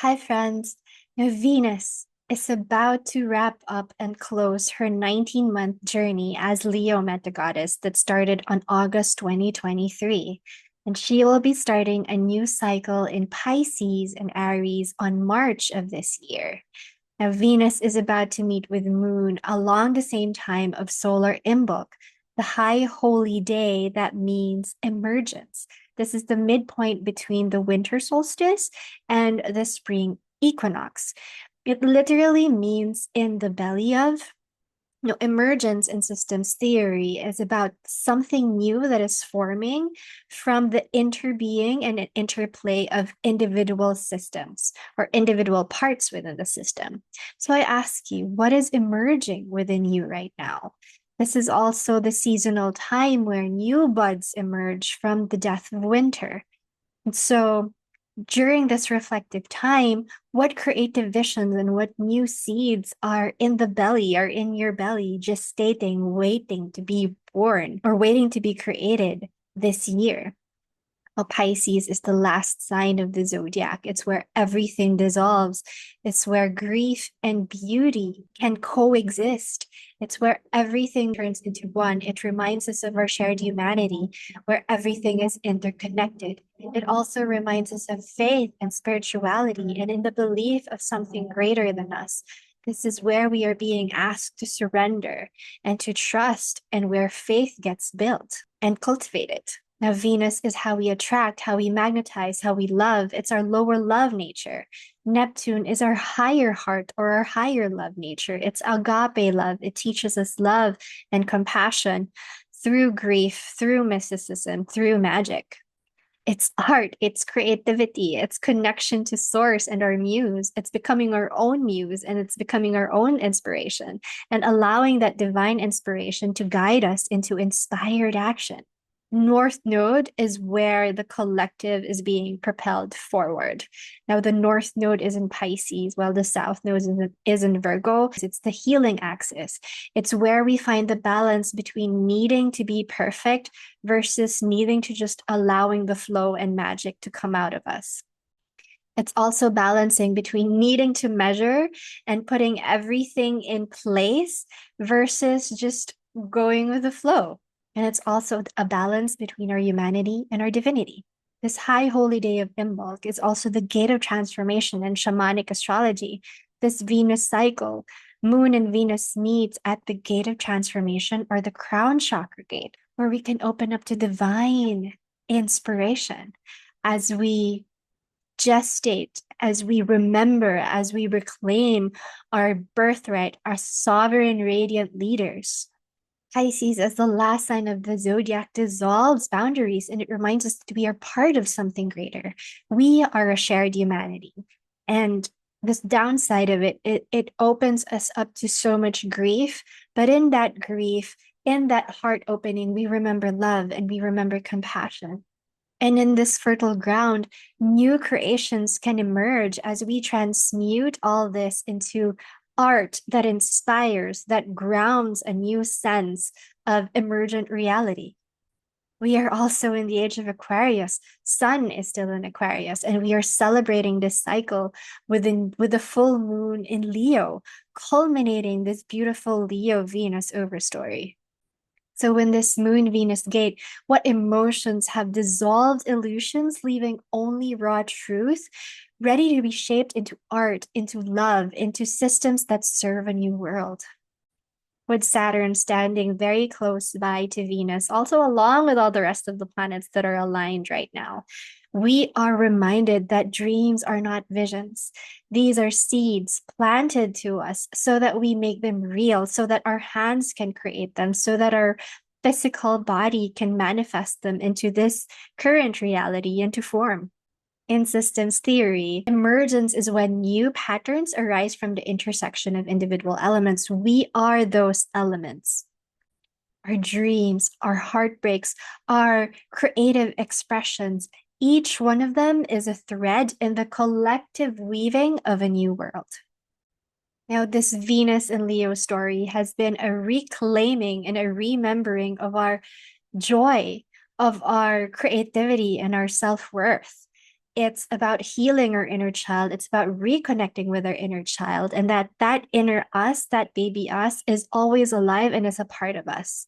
Hi, friends. Now, Venus is about to wrap up and close her 19-month journey as Leo Meta Goddess that started on August 2023. And she will be starting a new cycle in Pisces and Aries on March of this year. Now, Venus is about to meet with Moon along the same time of solar Imbolc, the high holy day that means emergence. This is the midpoint between the winter solstice and the spring equinox. It literally means in the belly of. Emergence in systems theory is about something new that is forming from the interbeing and an interplay of individual systems or individual parts within the system. So I ask you, what is emerging within you right now? This is also the seasonal time where new buds emerge from the death of winter. And so during this reflective time, what creative visions and what new seeds are in the belly, are in your belly, gestating, waiting to be born or waiting to be created this year? Well, Pisces is the last sign of the zodiac. It's where everything dissolves. It's where grief and beauty can coexist. It's where everything turns into one. It reminds us of our shared humanity, where everything is interconnected. It also reminds us of faith and spirituality and in the belief of something greater than us. This is where we are being asked to surrender and to trust, and where faith gets built and cultivated. Now, Venus is how we attract, how we magnetize, how we love. It's our lower love nature. Neptune is our higher heart or our higher love nature. It's agape love. It teaches us love and compassion through grief, through mysticism, through magic. It's art, it's creativity, it's connection to source and our muse. It's becoming our own muse and it's becoming our own inspiration and allowing that divine inspiration to guide us into inspired action. North Node is where the collective is being propelled forward. Now, the North Node is in Pisces, while the South Node is in Virgo. It's the healing axis. It's where we find the balance between needing to be perfect versus needing to just allowing the flow and magic to come out of us. It's also balancing between needing to measure and putting everything in place versus just going with the flow. And it's also a balance between our humanity and our divinity. This high holy day of Imbolc is also the gate of transformation in shamanic astrology. This Venus cycle, Moon and Venus meets at the gate of transformation or the crown chakra gate, where we can open up to divine inspiration as we gestate, as we remember, as we reclaim our birthright, our sovereign radiant leaders. Pisces, as the last sign of the zodiac, dissolves boundaries and it reminds us that we are part of something greater. We are a shared humanity. And this downside of it opens us up to so much grief. But in that grief, in that heart opening, we remember love and we remember compassion. And in this fertile ground, new creations can emerge as we transmute all this into art that inspires, that grounds a new sense of emergent reality. We are also in the age of Aquarius. Sun is still in Aquarius, and we are celebrating this cycle with the full moon in Leo, culminating this beautiful Leo Venus overstory. So when this moon Venus gate, what emotions have dissolved illusions, leaving only raw truth, ready to be shaped into art, into love, into systems that serve a new world. With Saturn standing very close by to Venus, also along with all the rest of the planets that are aligned right now, we are reminded that dreams are not visions. These are seeds planted to us so that we make them real, so that our hands can create them, so that our physical body can manifest them into this current reality, into form. In systems theory, emergence is when new patterns arise from the intersection of individual elements. We are those elements. Our dreams, our heartbreaks, our creative expressions, each one of them is a thread in the collective weaving of a new world. Now, this Venus and Leo story has been a reclaiming and a remembering of our joy, of our creativity and our self-worth. It's about healing our inner child. It's about reconnecting with our inner child, and that inner us, that baby us, is always alive and is a part of us.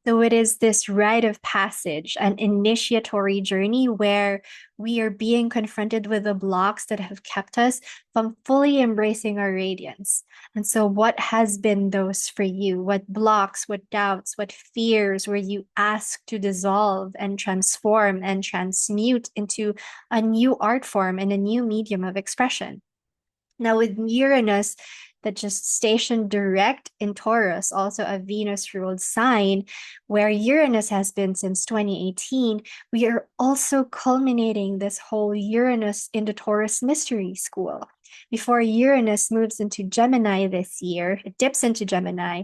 So it is this rite of passage, an initiatory journey where we are being confronted with the blocks that have kept us from fully embracing our radiance. And so, what has been those for you? What blocks, what doubts, what fears were you asked to dissolve and transform and transmute into a new art form and a new medium of expression? Now, with Uranus that just stationed direct in Taurus, also a Venus ruled sign, where Uranus has been since 2018, we are also culminating this whole Uranus into Taurus mystery school. Before Uranus moves into Gemini this year, it dips into Gemini,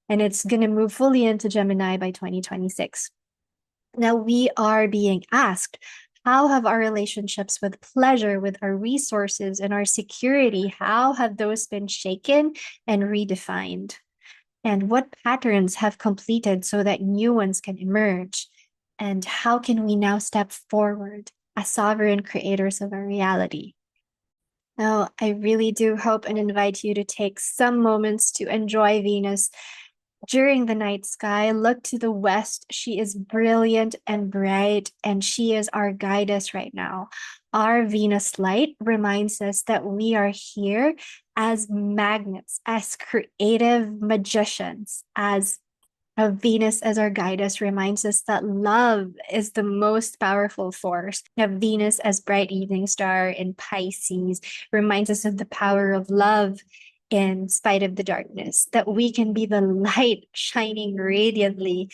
and it's going to move fully into Gemini by 2026. Now we are being asked, how have our relationships with pleasure, with our resources and our security, how have those been shaken and redefined? And what patterns have completed so that new ones can emerge? And how can we now step forward as sovereign creators of our reality? Now, I really do hope and invite you to take some moments to enjoy Venus during the night sky. Look to the west. She is brilliant and bright, and she is our guidance right now. Our Venus light reminds us that we are here as magnets, as creative magicians, as a Venus as our guidance reminds us that love is the most powerful force. A Venus as bright evening star in Pisces reminds us of the power of love in spite of the darkness, that we can be the light shining radiantly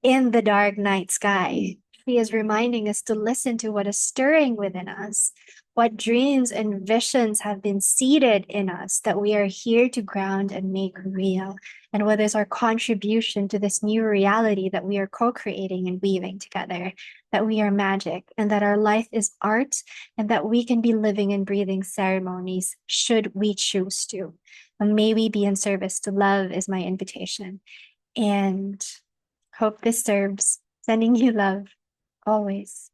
in the dark night sky. He is reminding us to listen to what is stirring within us, what dreams and visions have been seeded in us that we are here to ground and make real, and what is our contribution to this new reality that we are co-creating and weaving together, that we are magic and that our life is art and that we can be living and breathing ceremonies should we choose to. And may we be in service to love is my invitation. And hope this serves. Sending you love always.